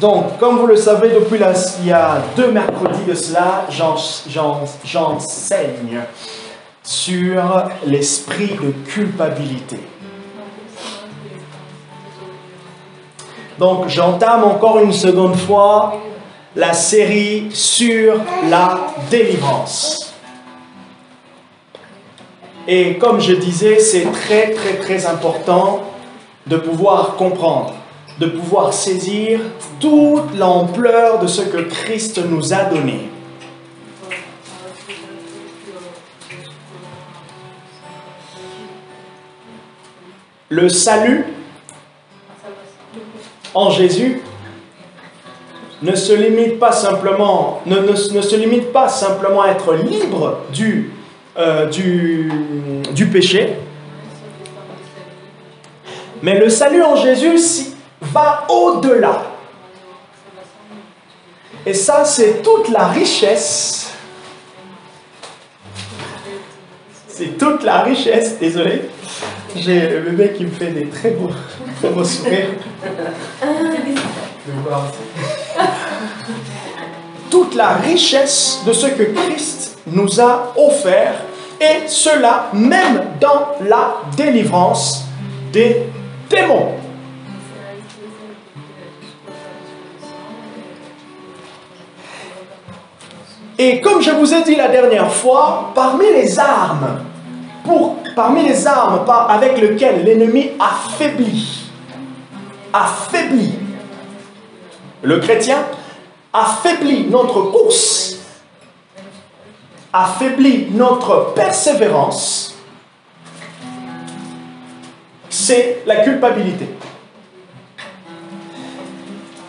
Donc, comme vous le savez, depuis il y a 2 mercredis de cela, j'enseigne sur l'esprit de culpabilité. Donc, j'entame encore une seconde fois la série sur la délivrance. Et comme je disais, c'est très important de pouvoir comprendre, de pouvoir saisir toute l'ampleur de ce que Christ nous a donné. Le salut en Jésus ne se limite pas simplement, ne se limite pas simplement à être libre du péché, mais le salut en Jésus va au-delà. Et ça, c'est toute la richesse. C'est toute la richesse, désolé. J'ai le bébé qui me fait des très beaux sourires. Toute la richesse de ce que Christ nous a offert, et cela même dans la délivrance des démons. Et comme je vous ai dit la dernière fois, parmi les armes avec lesquelles l'ennemi affaiblit le chrétien, affaiblit notre course, affaiblit notre persévérance, c'est la culpabilité.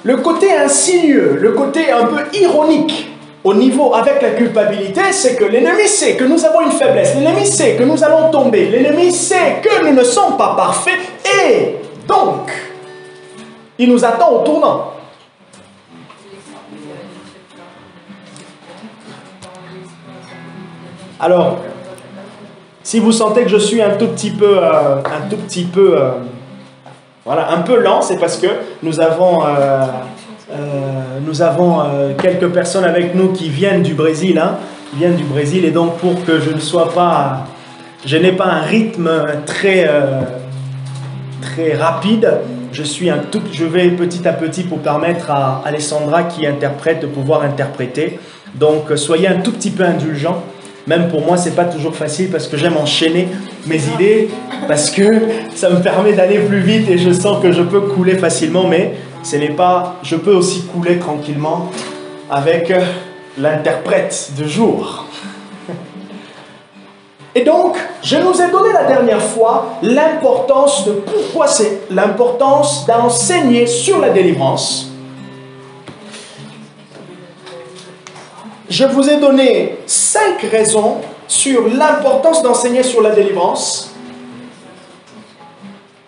Le côté insidieux, le côté un peu ironique au niveau avec la culpabilité, c'est que l'ennemi sait que nous avons une faiblesse, l'ennemi sait que nous allons tomber, l'ennemi sait que nous ne sommes pas parfaits, et donc, il nous attend au tournant. Alors, si vous sentez que je suis un petit peu lent, c'est parce que nous avons quelques personnes avec nous qui viennent du Brésil, et donc pour que je n'ai pas un rythme très rapide, je vais petit à petit pour permettre à Alessandra qui interprète de pouvoir interpréter. Donc soyez un tout petit peu indulgents. Même pour moi, c'est pas toujours facile parce que j'aime enchaîner mes idées, parce que ça me permet d'aller plus vite et je sens que je peux couler facilement, mais je peux aussi couler tranquillement avec l'interprète du jour. Et donc, je nous ai donné la dernière fois l'importance d'enseigner sur la délivrance. Je vous ai donné 5 raisons sur l'importance d'enseigner sur la délivrance.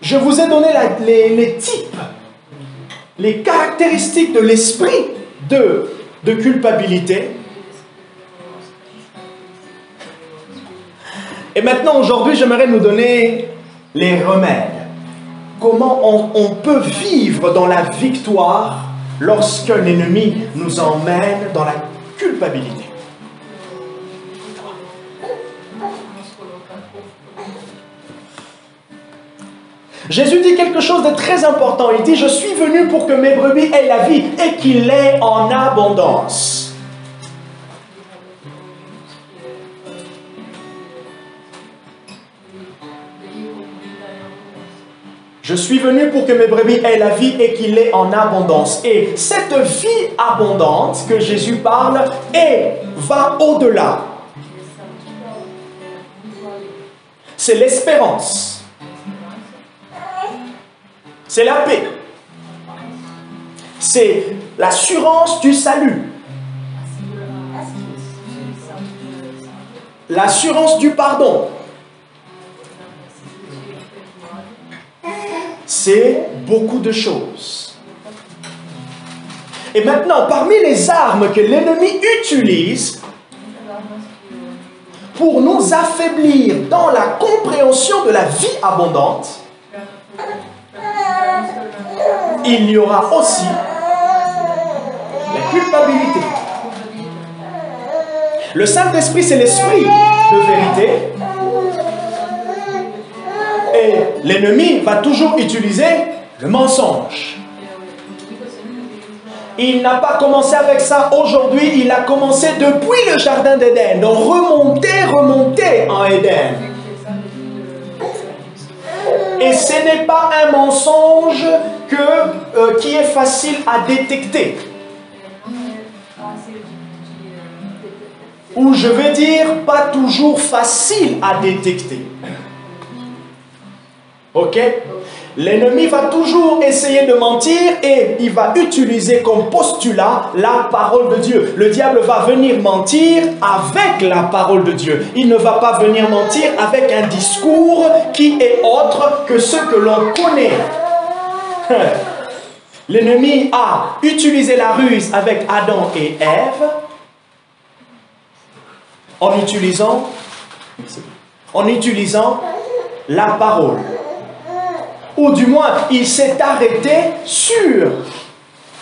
Je vous ai donné les types, les caractéristiques de l'esprit de culpabilité. Et maintenant, aujourd'hui, j'aimerais nous donner les remèdes. Comment on peut vivre dans la victoire lorsque l'ennemi nous emmène dans la culpabilité. Jésus dit quelque chose de très important. Il dit, je suis venu pour que mes brebis aient la vie et qu'il l'ait en abondance. Je suis venu pour que mes brebis aient la vie et qu'il l'ait en abondance. Et cette vie abondante que Jésus parle va au-delà. C'est l'espérance. C'est la paix. C'est l'assurance du salut. L'assurance du pardon. C'est beaucoup de choses. Et maintenant, parmi les armes que l'ennemi utilise pour nous affaiblir dans la compréhension de la vie abondante, il y aura aussi culpabilité. Le Saint-Esprit, c'est l'esprit de vérité. Et l'ennemi va toujours utiliser le mensonge. Il n'a pas commencé avec ça aujourd'hui, il a commencé depuis le jardin d'Éden. Donc remonter en Éden. Et ce n'est pas un mensonge qui est facile à détecter. Ou je veux dire, pas toujours facile à détecter. Ok? L'ennemi va toujours essayer de mentir et il va utiliser comme postulat la parole de Dieu. Le diable va venir mentir avec la parole de Dieu. Il ne va pas venir mentir avec un discours qui est autre que ce que l'on connaît. L'ennemi a utilisé la ruse avec Adam et Ève en utilisant la parole. Ou du moins, il s'est arrêté sur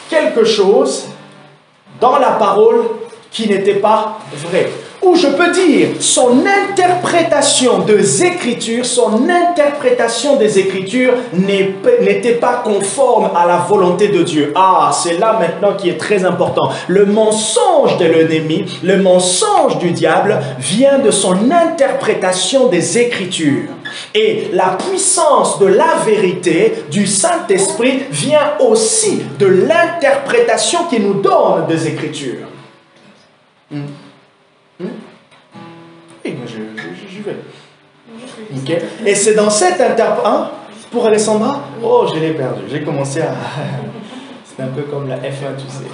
quelque chose dans la parole qui n'était pas vrai. Ou je peux dire, son interprétation des Écritures, n'était pas conforme à la volonté de Dieu. Ah, c'est là maintenant qui est très important. Le mensonge de l'ennemi, le mensonge du diable vient de son interprétation des Écritures. Et la puissance de la vérité du Saint-Esprit vient aussi de l'interprétation qu'il nous donne des Écritures. Oui, j'y vais. Okay. Et c'est dans cette interprétation... Pour Alessandra? Oh, je l'ai perdu. J'ai commencé à... C'est un peu comme la F1, tu sais.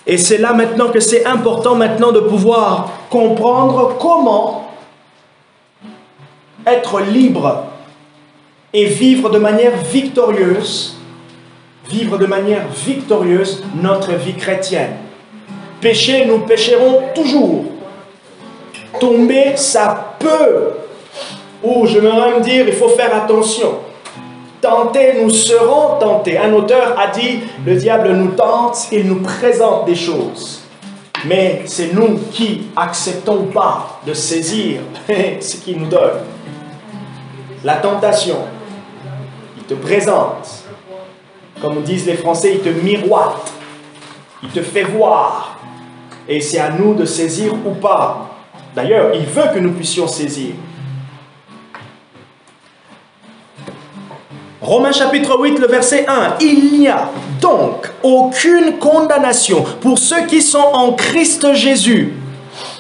Et c'est là maintenant que c'est important maintenant de pouvoir comprendre comment être libre et vivre de manière victorieuse notre vie chrétienne. Pécher, nous pécherons toujours. Tomber, ça peut. Ou je me même dire, il faut faire attention. Tenter, nous serons tentés. Un auteur a dit, le diable nous tente, il nous présente des choses. Mais c'est nous qui acceptons pas de saisir ce qu'il nous donne. La tentation, il te présente. Comme disent les Français, il te miroite. Il te fait voir. Et c'est à nous de saisir ou pas. D'ailleurs, il veut que nous puissions saisir. Romains chapitre 8, le verset 1. Il n'y a donc aucune condamnation pour ceux qui sont en Christ Jésus,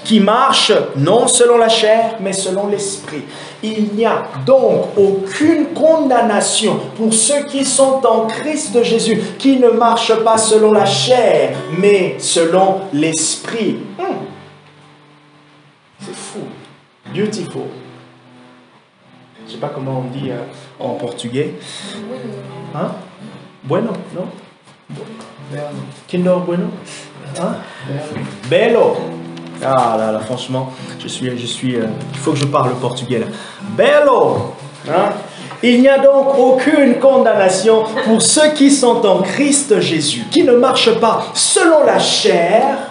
qui marchent non selon la chair, mais selon l'esprit. Il n'y a donc aucune condamnation pour ceux qui sont en Christ Jésus, qui ne marchent pas selon la chair, mais selon l'esprit. C'est fou. Beautiful. Je ne sais pas comment on dit en portugais. Hein? Bueno, non? Kinder bueno? Hein? Bello. Ah là là, franchement, il faut que je parle portugais là. Bello! Hein? Il n'y a donc aucune condamnation pour ceux qui sont en Christ Jésus, qui ne marchent pas selon la chair,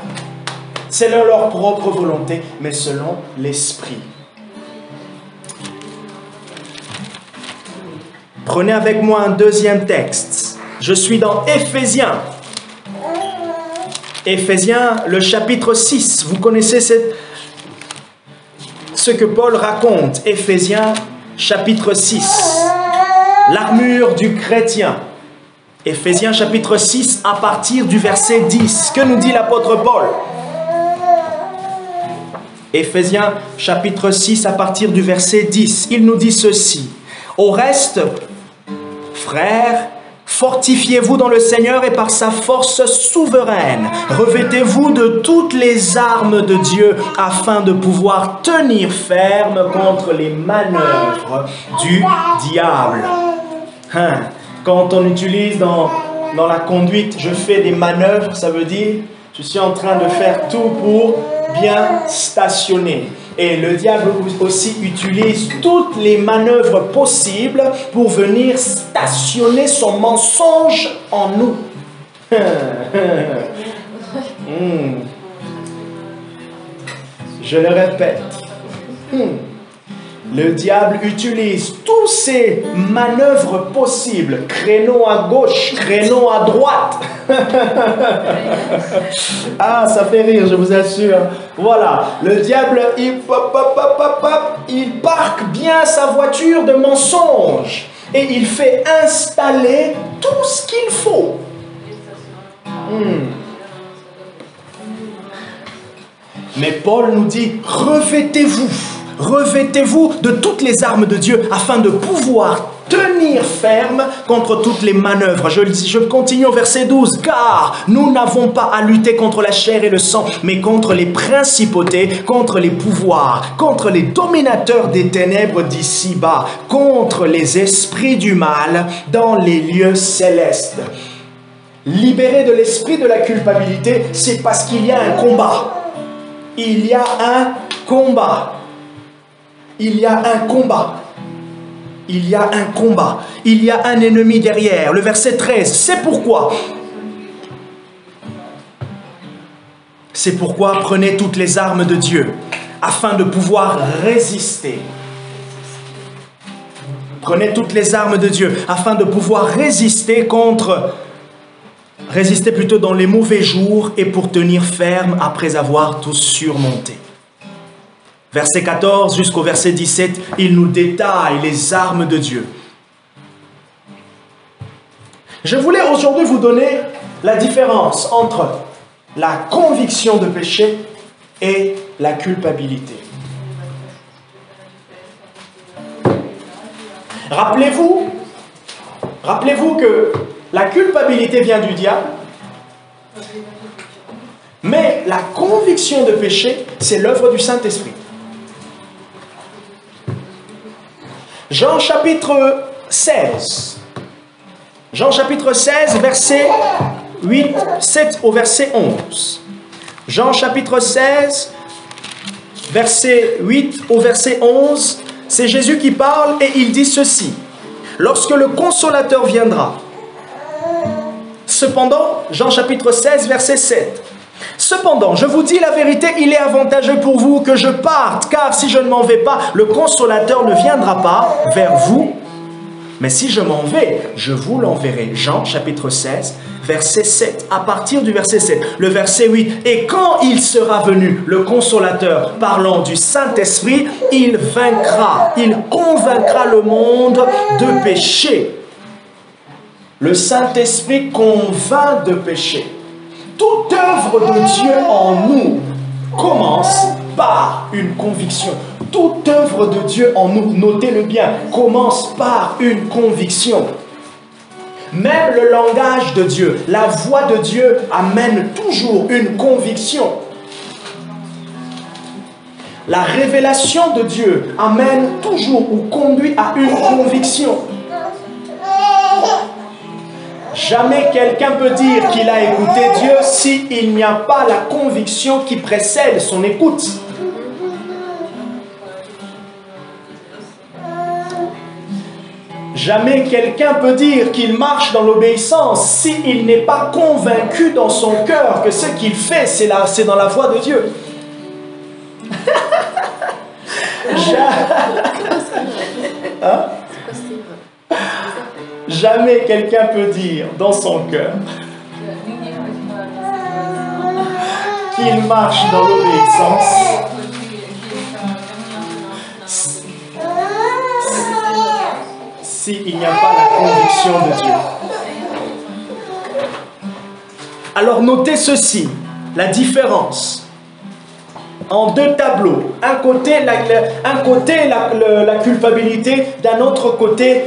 selon leur propre volonté, mais selon l'esprit. Prenez avec moi un deuxième texte. Je suis dans Éphésiens. Éphésiens, le chapitre 6. Vous connaissez ce que Paul raconte. Éphésiens, chapitre 6. L'armure du chrétien. Éphésiens, chapitre 6, à partir du verset 10. Que nous dit l'apôtre Paul? Éphésiens, chapitre 6, à partir du verset 10. Il nous dit ceci. Au reste, frères, fortifiez-vous dans le Seigneur et par sa force souveraine. Revêtez-vous de toutes les armes de Dieu afin de pouvoir tenir ferme contre les manœuvres du diable. Quand on utilise dans la conduite, je fais des manœuvres, ça veut dire je suis en train de faire tout pour bien stationner. Et le diable aussi utilise toutes les manœuvres possibles pour venir stationner son mensonge en nous. Je le répète. Le diable utilise tous ces manœuvres possibles. Créneau à gauche, créneau à droite. Ah, ça fait rire, je vous assure. Voilà, le diable, il parque bien sa voiture de mensonges. Et il fait installer tout ce qu'il faut. Mais Paul nous dit, revêtez-vous de toutes les armes de Dieu afin de pouvoir tenir ferme contre toutes les manœuvres. Je continue au verset 12. Car nous n'avons pas à lutter contre la chair et le sang, mais contre les principautés, contre les pouvoirs, contre les dominateurs des ténèbres d'ici-bas, contre les esprits du mal dans les lieux célestes. Libéré de l'esprit de la culpabilité, c'est parce qu'il y a un combat. Il y a un combat. Il y a un combat. Il y a un combat. Il y a un ennemi derrière. Le verset 13, c'est pourquoi. C'est pourquoi prenez toutes les armes de Dieu afin de pouvoir résister. Prenez toutes les armes de Dieu afin de pouvoir résister plutôt dans les mauvais jours et pour tenir ferme après avoir tout surmonté. Verset 14 jusqu'au verset 17, il nous détaille les armes de Dieu. Je voulais aujourd'hui vous donner la différence entre la conviction de péché et la culpabilité. Rappelez-vous que la culpabilité vient du diable, mais la conviction de péché, c'est l'œuvre du Saint-Esprit. Jean chapitre 16. Jean chapitre 16, verset 7 au verset 11. Jean chapitre 16, verset 8 au verset 11. C'est Jésus qui parle et il dit ceci. Lorsque le Consolateur viendra. Cependant, Jean chapitre 16, verset 7. Cependant, je vous dis la vérité, il est avantageux pour vous que je parte, car si je ne m'en vais pas, le Consolateur ne viendra pas vers vous. Mais si je m'en vais, je vous l'enverrai. Jean chapitre 16, verset 7. À partir du verset 7, le verset 8. Et quand il sera venu, le Consolateur, parlant du Saint-Esprit, il convaincra le monde de péché. Le Saint-Esprit convainc de péché. Toute œuvre de Dieu en nous commence par une conviction. Toute œuvre de Dieu en nous, notez-le bien, commence par une conviction. Même le langage de Dieu, la voix de Dieu amène toujours une conviction. La révélation de Dieu amène toujours ou conduit à une conviction. Jamais quelqu'un peut dire qu'il a écouté Dieu s'il n'y a pas la conviction qui précède son écoute. Jamais quelqu'un peut dire qu'il marche dans l'obéissance s'il n'est pas convaincu dans son cœur que ce qu'il fait, c'est dans la voie de Dieu. Hein? Jamais quelqu'un peut dire dans son cœur qu'il marche dans l'obéissance s'il n'y a pas la conviction de Dieu. Alors notez ceci, la différence en deux tableaux. Un côté la culpabilité, d'un autre côté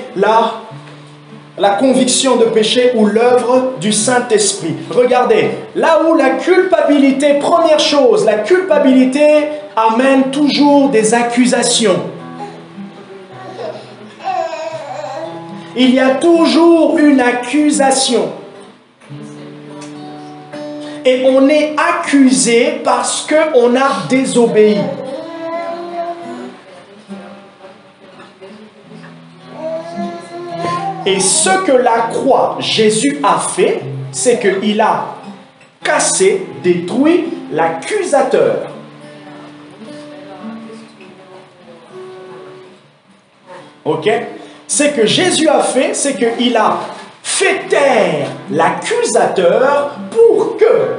la conviction de péché ou l'œuvre du Saint-Esprit. Regardez, là où la culpabilité, première chose, la culpabilité amène toujours des accusations. Il y a toujours une accusation. Et on est accusé parce qu'on a désobéi. Et ce que la croix, Jésus a fait, c'est qu'il a cassé, détruit l'accusateur. Ok? Ce que Jésus a fait, c'est qu'il a fait taire l'accusateur pour que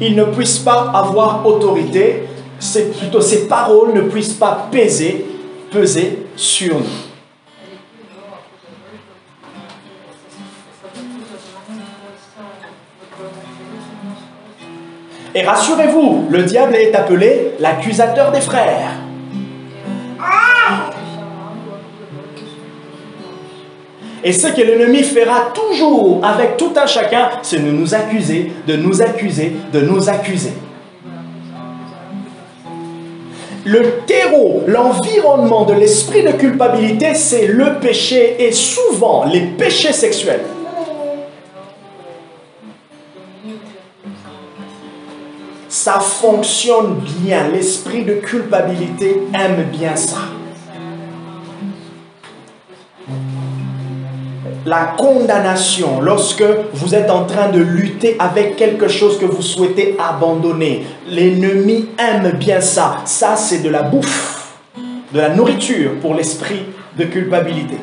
il ne puisse pas avoir autorité, c'est plutôt ses paroles ne puissent pas peser sur nous. Et rassurez-vous, le diable est appelé l'accusateur des frères. Et ce que l'ennemi fera toujours avec tout un chacun, c'est de nous accuser, de nous accuser, de nous accuser. Le terreau, l'environnement de l'esprit de culpabilité, c'est le péché et souvent les péchés sexuels. Ça fonctionne bien, l'esprit de culpabilité aime bien ça. La condamnation, lorsque vous êtes en train de lutter avec quelque chose que vous souhaitez abandonner, l'ennemi aime bien ça. Ça, c'est de la bouffe, de la nourriture pour l'esprit de culpabilité.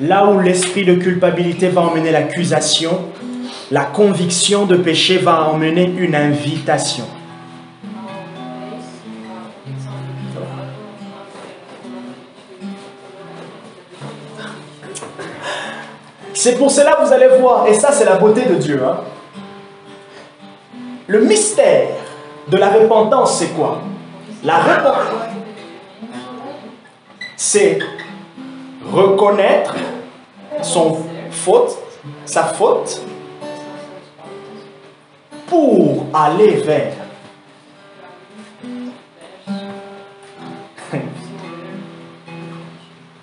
Là où l'esprit de culpabilité va emmener l'accusation, la conviction de péché va emmener une invitation. C'est pour cela que vous allez voir, et ça c'est la beauté de Dieu. Hein. Le mystère de la repentance, c'est quoi? La repentance, c'est reconnaître sa faute, pour aller vers.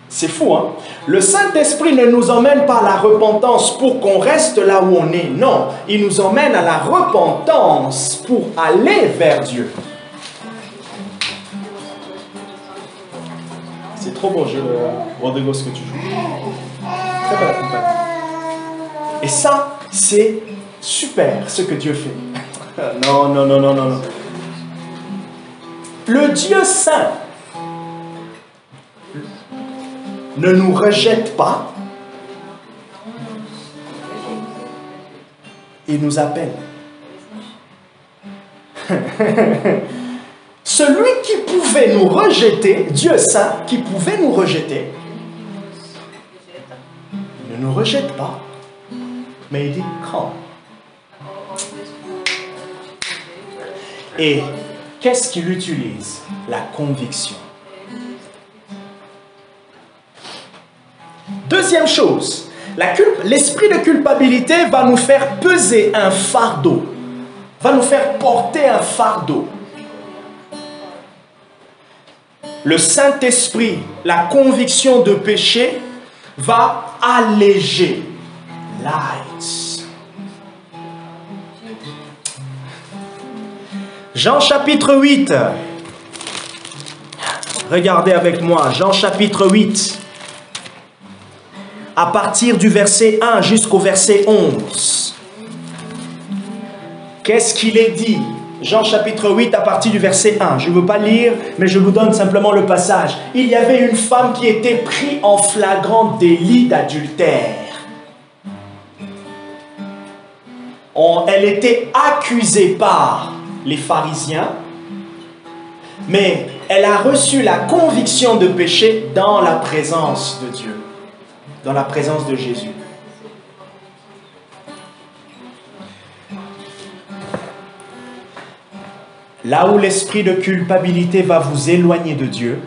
C'est fou, hein? Le Saint-Esprit ne nous emmène pas à la repentance pour qu'on reste là où on est. Non, il nous emmène à la repentance pour aller vers Dieu. C'est trop beau jeu, Rodrigo, ce que tu joues. Très belle compagnie. Et ça, c'est super ce que Dieu fait. Non, non, non, non, non, non. Le Dieu saint ne nous rejette pas. Il nous appelle. Celui qui pouvait nous rejeter, Dieu saint, qui pouvait nous rejeter, ne nous rejette pas, mais il dit « Come ». Et qu'est-ce qu'il utilise? La conviction. Deuxième chose, l'esprit de culpabilité va nous faire peser un fardeau, va nous faire porter un fardeau. Le Saint-Esprit, la conviction de péché, va alléger. Lights. Jean chapitre 8. Regardez avec moi, Jean chapitre 8. À partir du verset 1 jusqu'au verset 11. Qu'est-ce qu'il est dit? Jean chapitre 8 à partir du verset 1. Je ne veux pas lire, mais je vous donne simplement le passage. Il y avait une femme qui était prise en flagrant délit d'adultère. Elle était accusée par les pharisiens, mais elle a reçu la conviction de péché dans la présence de Dieu, dans la présence de Jésus. Là où l'esprit de culpabilité va vous éloigner de Dieu,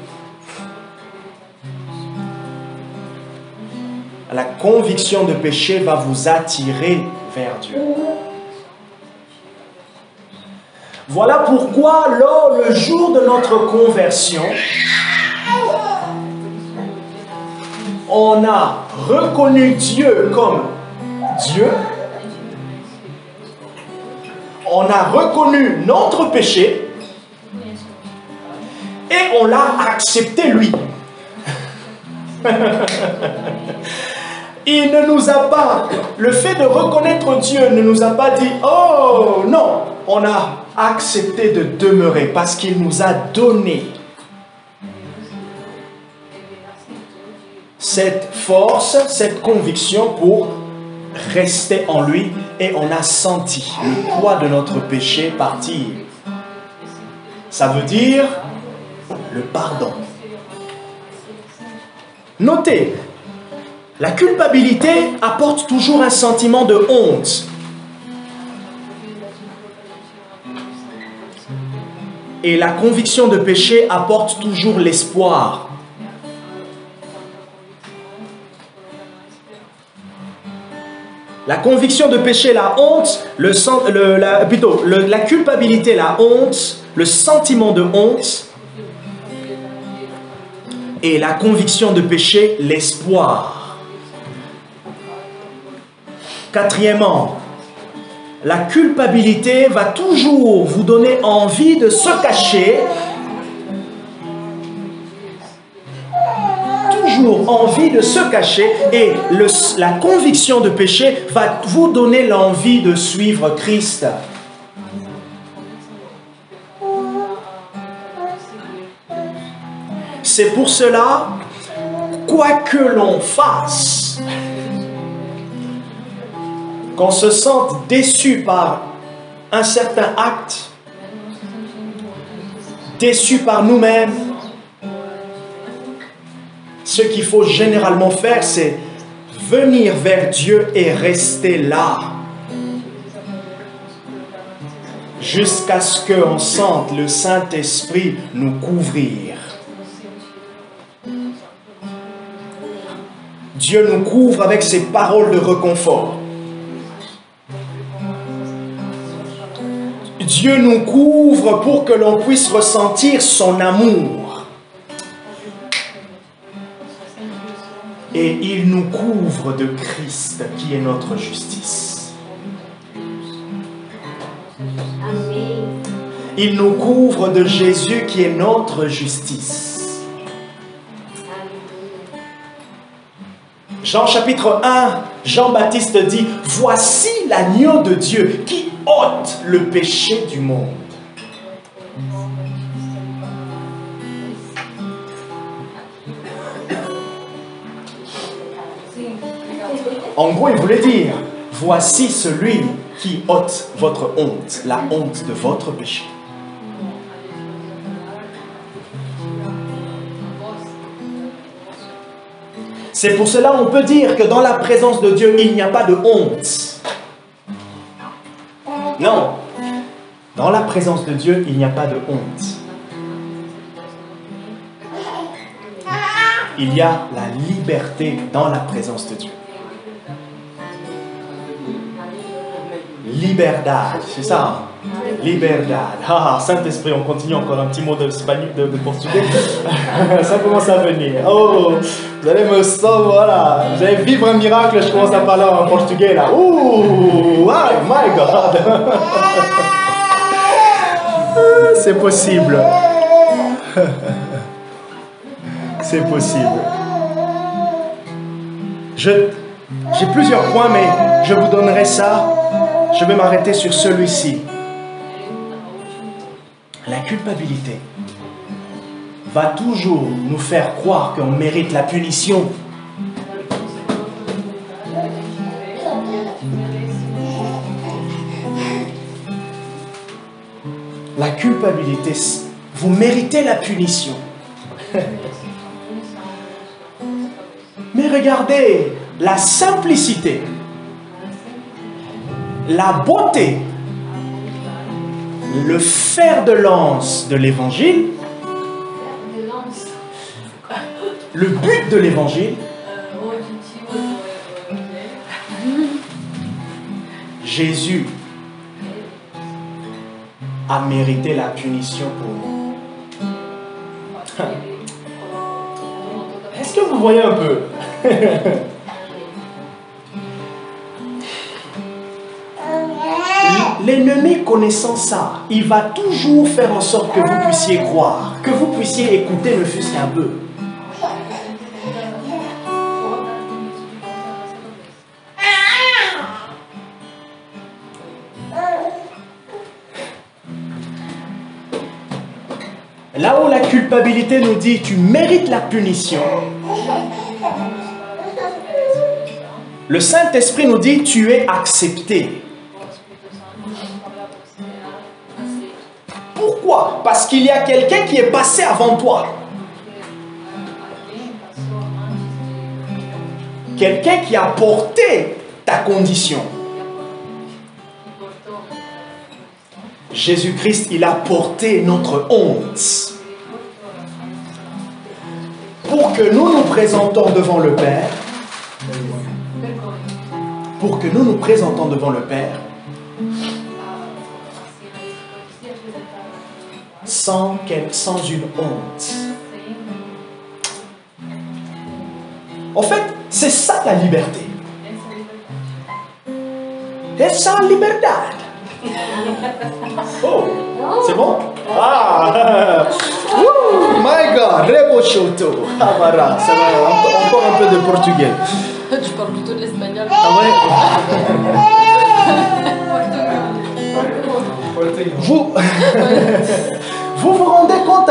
la conviction de péché va vous attirer vers Dieu. Voilà pourquoi, le jour de notre conversion, on a reconnu Dieu comme Dieu, on a reconnu notre péché et on l'a accepté lui. Il ne nous a pas, le fait de reconnaître Dieu ne nous a pas dit, oh non, on a accepté de demeurer parce qu'il nous a donné cette force, cette conviction pour rester en lui et on a senti le poids de notre péché partir. Ça veut dire le pardon. Notez, la culpabilité apporte toujours un sentiment de honte. Et la conviction de péché apporte toujours l'espoir. La conviction de péché, la honte, la culpabilité, la honte, le sentiment de honte, et la conviction de péché, l'espoir. Quatrièmement, la culpabilité va toujours vous donner envie de se cacher. Toujours envie de se cacher. Et la conviction de péché va vous donner l'envie de suivre Christ. C'est pour cela, quoi que l'on fasse, qu'on se sente déçu par un certain acte, déçu par nous-mêmes, ce qu'il faut généralement faire, c'est venir vers Dieu et rester là, jusqu'à ce qu'on sente le Saint-Esprit nous couvrir. Dieu nous couvre avec ses paroles de réconfort. Dieu nous couvre pour que l'on puisse ressentir son amour. Et il nous couvre de Christ qui est notre justice. Il nous couvre de Jésus qui est notre justice. Jean chapitre 1, Jean-Baptiste dit, « Voici l'agneau de Dieu qui ôte le péché du monde. » En gros, il voulait dire, « Voici celui qui ôte votre honte, la honte de votre péché. » C'est pour cela qu'on peut dire que dans la présence de Dieu, il n'y a pas de honte. Non. Dans la présence de Dieu, il n'y a pas de honte. Il y a la liberté dans la présence de Dieu. Liberdad, c'est ça, hein? Liberdad. Ah, Saint-Esprit, on continue encore un petit mot d'espagnol, de portugais. Ça commence à venir. Oh, vous allez me sauver, voilà. Vous allez vivre un miracle, je commence à parler en portugais là. Ouh, oh my God. C'est possible. C'est possible. J'ai plusieurs points, mais je vous donnerai ça. Je vais m'arrêter sur celui-ci. La culpabilité va toujours nous faire croire qu'on mérite la punition. La culpabilité, vous méritez la punition. Mais regardez la simplicité, la beauté, le fer de lance de l'évangile, le but de l'évangile, Jésus a mérité la punition pour nous. Est-ce que vous voyez un peu? L'ennemi connaissant ça, il va toujours faire en sorte que vous puissiez croire, que vous puissiez écouter ne fût-ce qu'un peu. Là où la culpabilité nous dit tu mérites la punition, le Saint-Esprit nous dit tu es accepté. Pourquoi? Parce qu'il y a quelqu'un qui est passé avant toi. Quelqu'un qui a porté ta condition. Jésus-Christ, il a porté notre honte. Pour que nous nous présentons devant le Père, sans une honte. En fait, c'est ça la liberté. Esa libertad. Oh, c'est bon? Ah! Woo, my God! Rebo Choto! Amara, ça va, encore un peu de portugais. Tu parles plutôt de l'espagnol. Ah ouais? Vous vous rendez compte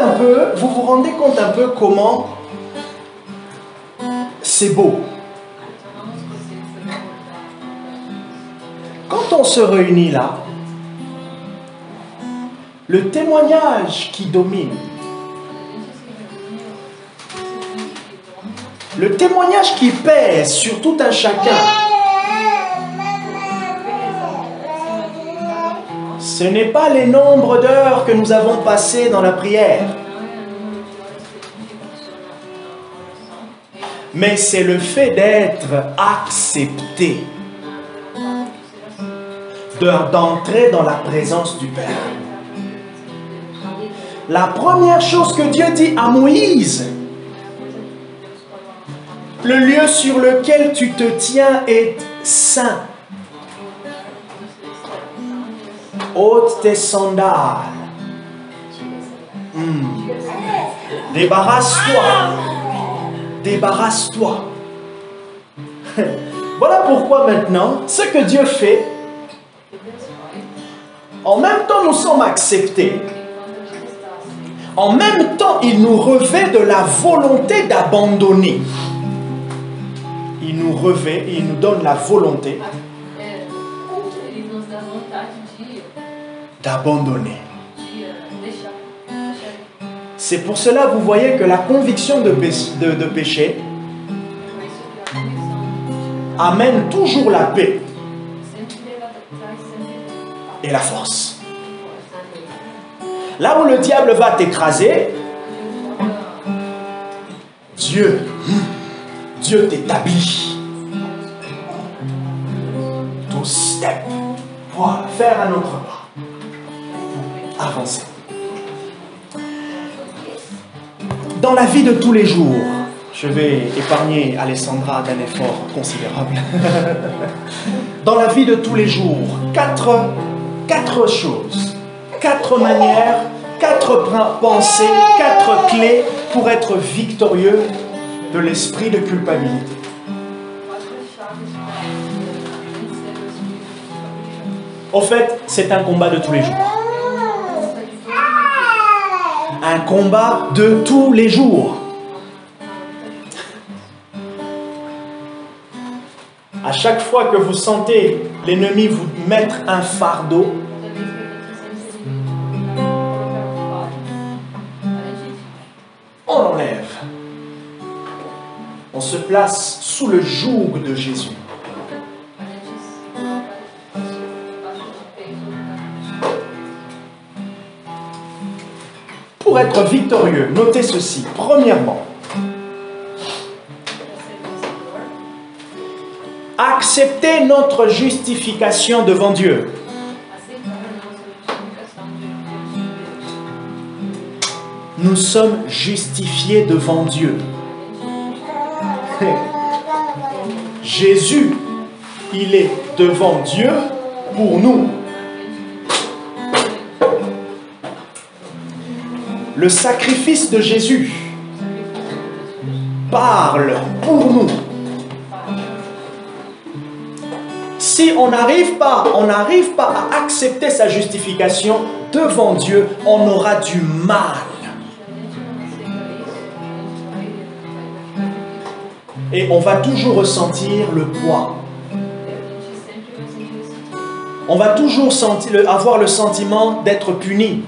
un peu comment c'est beau. Quand on se réunit là, le témoignage qui domine, le témoignage qui pèse sur tout un chacun, ce n'est pas les nombres d'heures que nous avons passées dans la prière, mais c'est le fait d'être accepté, d'entrer dans la présence du Père. La première chose que Dieu dit à Moïse, le lieu sur lequel tu te tiens est saint. Ôte tes sandales. Débarrasse-toi. Débarrasse-toi. Voilà pourquoi maintenant, ce que Dieu fait, en même temps nous sommes acceptés, en même temps il nous revêt de la volonté d'abandonner. Il nous revêt et il nous donne la volonté d'abandonner. C'est pour cela, vous voyez que la conviction de péché amène toujours la paix et la force. Là où le diable va t'écraser, Dieu t'établit. To step. Voilà, faire un autre pas. Avancer. Dans la vie de tous les jours, je vais épargner Alessandra d'un effort considérable. Dans la vie de tous les jours, quatre choses, 4 manières, 4 pensées, 4 clés pour être victorieux de l'esprit de culpabilité. Au fait, c'est un combat de tous les jours. Un combat de tous les jours. À chaque fois que vous sentez l'ennemi vous mettre un fardeau, on l'enlève. On se place sous le joug de Jésus. Pour être victorieux, notez ceci. Premièrement, accepter notre justification devant Dieu. Nous sommes justifiés devant Dieu. Jésus, il est devant Dieu pour nous. Le sacrifice de Jésus parle pour nous. Si on n'arrive pas à accepter sa justification devant Dieu, on aura du mal. Et on va toujours ressentir le poids. On va toujours avoir le sentiment d'être puni.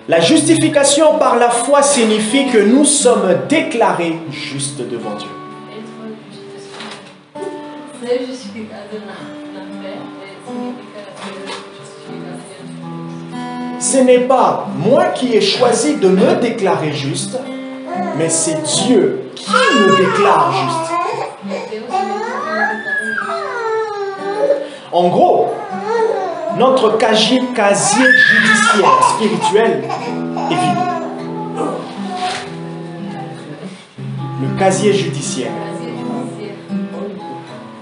La justification par la foi signifie que nous sommes déclarés justes devant Dieu. Ce n'est pas moi qui ai choisi de me déclarer juste, mais c'est Dieu qui me déclare juste. En gros, notre casier judiciaire spirituel est vide. Le casier judiciaire.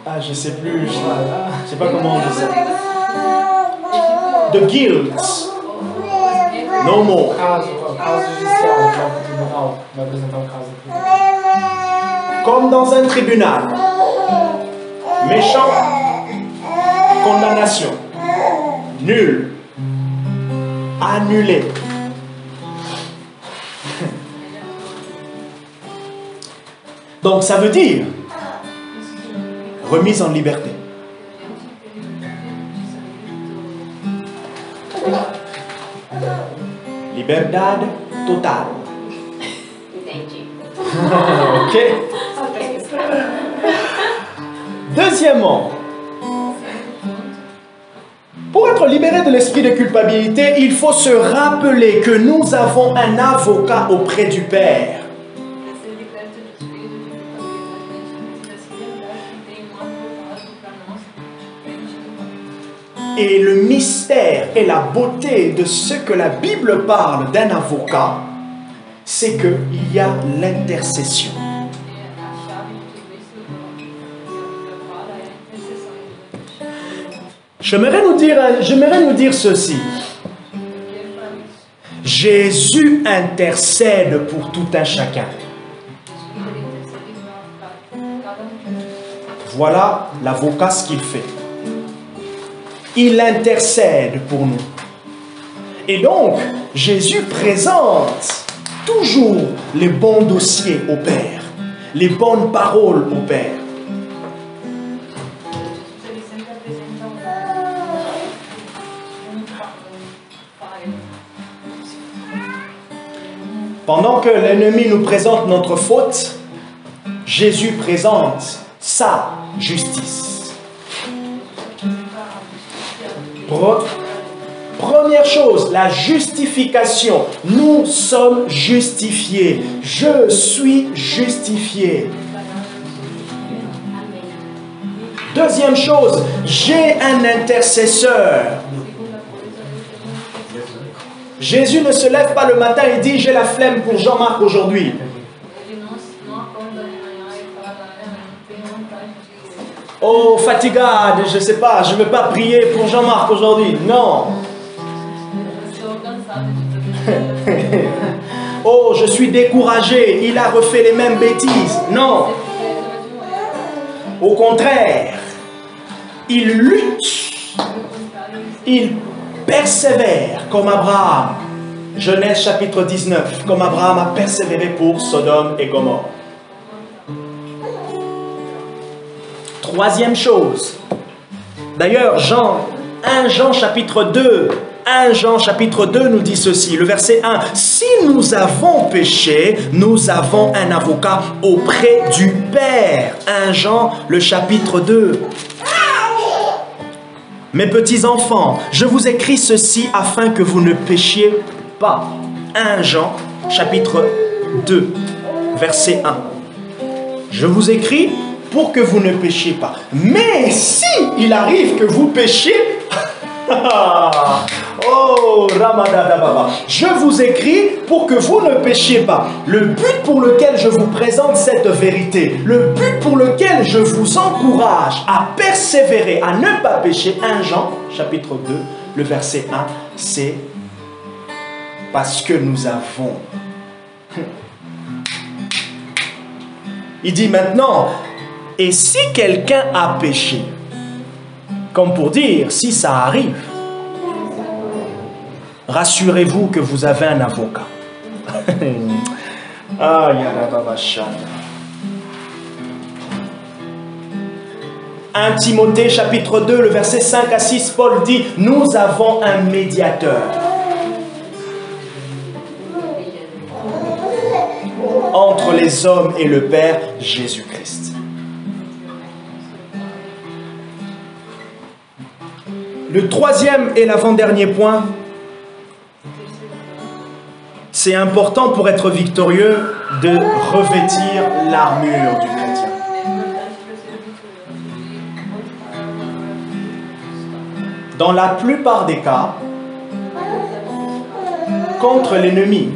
Ah, je ne sais plus. Je ne sais pas comment on dit ça. The guilt. No more. Comme dans un tribunal. Méchant. Condamnation. Nul. Annulé. Donc ça veut dire remise en liberté. Liberdade totale. Ok. Deuxièmement, pour être libéré de l'esprit de culpabilité, il faut se rappeler que nous avons un avocat auprès du Père. Et le mystère et la beauté de ce que la Bible parle d'un avocat, c'est qu'il y a l'intercession. J'aimerais nous dire ceci. Jésus intercède pour tout un chacun. Voilà l'avocat ce qu'il fait. Il intercède pour nous. Et donc, Jésus présente toujours les bons dossiers au Père, les bonnes paroles au Père. Pendant que l'ennemi nous présente notre faute, Jésus présente sa justice. Première chose, la justification. Nous sommes justifiés. Je suis justifié. Deuxième chose, j'ai un intercesseur. Jésus ne se lève pas le matin et dit « J'ai la flemme pour Jean-Marc aujourd'hui ». Oh, fatigade, je ne sais pas, je ne veux pas prier pour Jean-Marc aujourd'hui. Non. Oh, je suis découragé, il a refait les mêmes bêtises. Non. Au contraire, il lutte, il persévère comme Abraham. Genèse chapitre 19, comme Abraham a persévéré pour Sodome et Gomorrhe. Troisième chose. D'ailleurs, 1 Jean chapitre 2 nous dit ceci, le verset 1. Si nous avons péché, nous avons un avocat auprès du Père. 1 Jean, le chapitre 2. Mes petits enfants, je vous écris ceci afin que vous ne péchiez pas. 1 Jean, chapitre 2, verset 1. Je vous écris pour que vous ne péchiez pas. Mais si il arrive que vous péchiez, oh, Oh, Ramadadababa. Je vous écris pour que vous ne péchiez pas. Le but pour lequel je vous présente cette vérité, le but pour lequel je vous encourage à persévérer, à ne pas pécher, 1 Jean, chapitre 2, le verset 1, c'est parce que nous avons... Il dit maintenant, et si quelqu'un a péché, comme pour dire, si ça arrive, rassurez-vous que vous avez un avocat. Ah, Yarababa Shana. 1 Timothée chapitre 2, le verset 5 à 6, Paul dit, nous avons un médiateur entre les hommes et le Père, Jésus-Christ. Le troisième et l'avant-dernier point, c'est important pour être victorieux de revêtir l'armure du chrétien. Dans la plupart des cas, contre l'ennemi,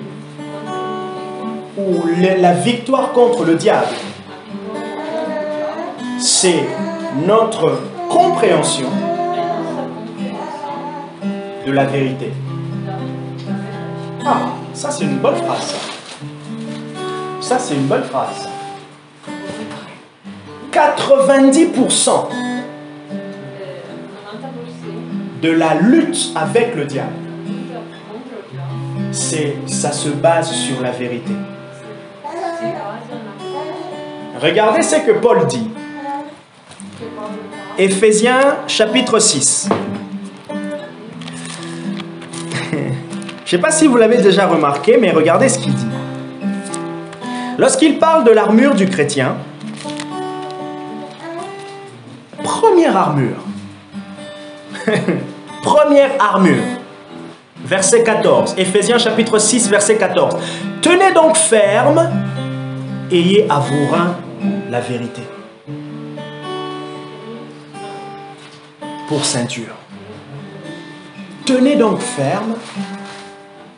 ou la victoire contre le diable, c'est notre compréhension de la vérité. Ah, ça c'est une bonne phrase. Ça c'est une bonne phrase. 90% de la lutte avec le diable, ça se base sur la vérité. Regardez ce que Paul dit. Éphésiens chapitre 6. Je ne sais pas si vous l'avez déjà remarqué, mais regardez ce qu'il dit. Lorsqu'il parle de l'armure du chrétien, première armure. Première armure. Verset 14. Éphésiens chapitre 6, verset 14. Tenez donc ferme, ayez à vos reins la vérité. Pour ceinture. Tenez donc ferme,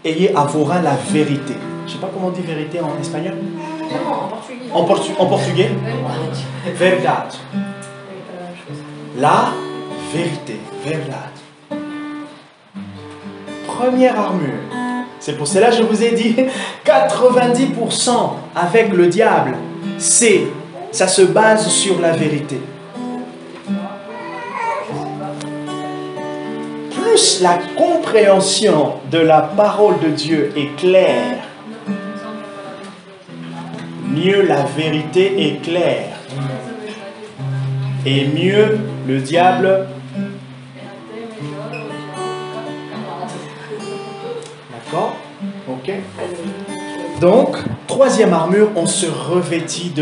ayez à vos reins la vérité. Je ne sais pas comment on dit vérité en espagnol. En portugais. En portugais. Verdade. La vérité. Verdade. Première armure. C'est pour cela que je vous ai dit 90% avec le diable, ça se base sur la vérité. Plus la compréhension de la parole de Dieu est claire, mieux la vérité est claire. Et mieux le diable. D'accord? Ok. Donc, troisième armure, on se revêtit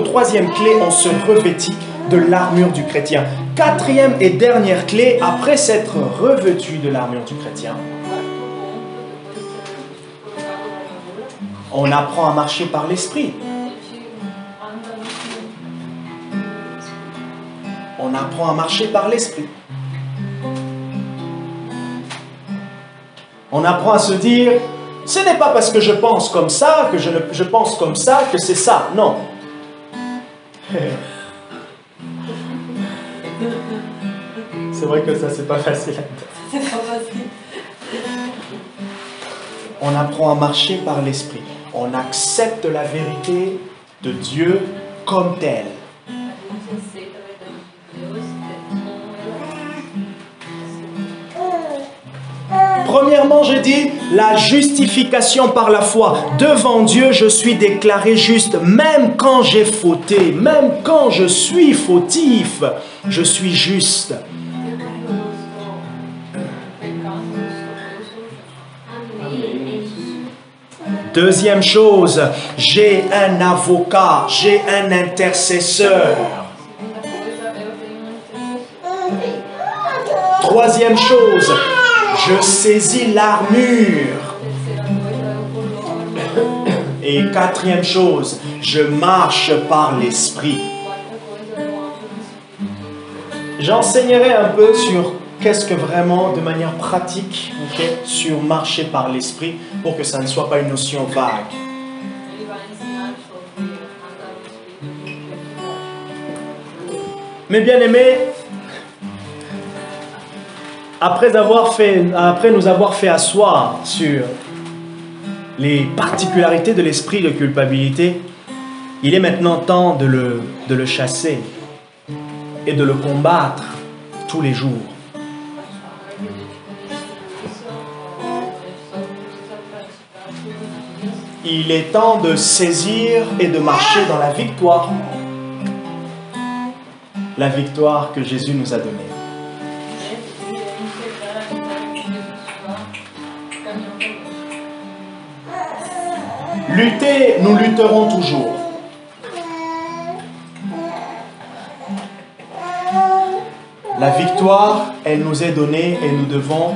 troisième clé, on se revêtit de l'armure du chrétien. Quatrième et dernière clé, après s'être revêtu de l'armure du chrétien, on apprend à marcher par l'esprit. On apprend à marcher par l'esprit. On apprend à se dire, ce n'est pas parce que je pense comme ça, que je pense comme ça, que c'est ça. Non. C'est vrai que ça, c'est pas facile. C'est pas facile. On apprend à marcher par l'esprit. On accepte la vérité de Dieu comme telle. Premièrement, j'ai dit la justification par la foi. Devant Dieu, je suis déclaré juste, même quand j'ai fauté, même quand je suis fautif, je suis juste. Deuxième chose, j'ai un avocat, j'ai un intercesseur. Troisième chose, je saisis l'armure. Et quatrième chose, je marche par l'esprit. J'enseignerai un peu sur qu'est-ce que vraiment, de manière pratique, sur marcher par l'esprit, pour que ça ne soit pas une notion vague. Mes bien-aimés, après nous avoir fait asseoir sur les particularités de l'esprit de culpabilité, il est maintenant temps de le chasser et de le combattre tous les jours. Il est temps de saisir et de marcher dans la victoire. La victoire que Jésus nous a donnée. Lutter, nous lutterons toujours. La victoire, elle nous est donnée et nous devons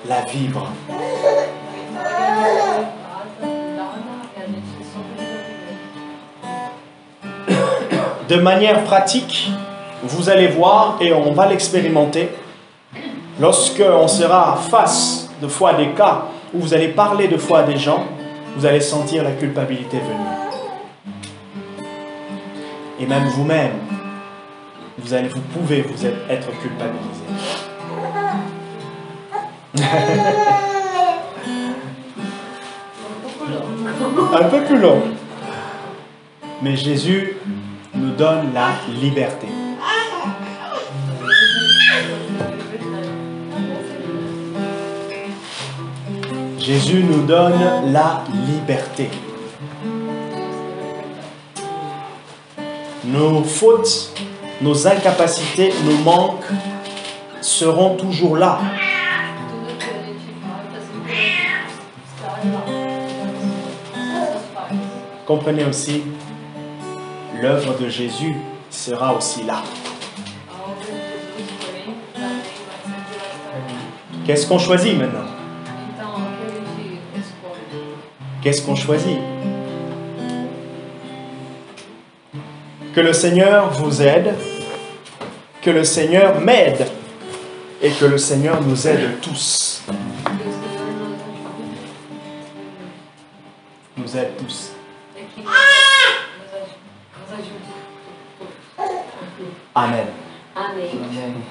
la vivre. De manière pratique, vous allez voir et on va l'expérimenter. Lorsqu'on sera face de fois à des cas où vous allez parler de foi à des gens, vous allez sentir la culpabilité venir. Et même vous-même, vous pouvez être culpabilisé. Un peu plus long. Mais Jésus nous donne la liberté. Jésus nous donne la liberté. Nos fautes, nos incapacités, nos manques seront toujours là. Comprenez aussi, l'œuvre de Jésus sera aussi là. Qu'est-ce qu'on choisit maintenant? Qu'est-ce qu'on choisit? Que le Seigneur vous aide, que le Seigneur m'aide et que le Seigneur nous aide tous. Nous aide tous. Amen. Amen.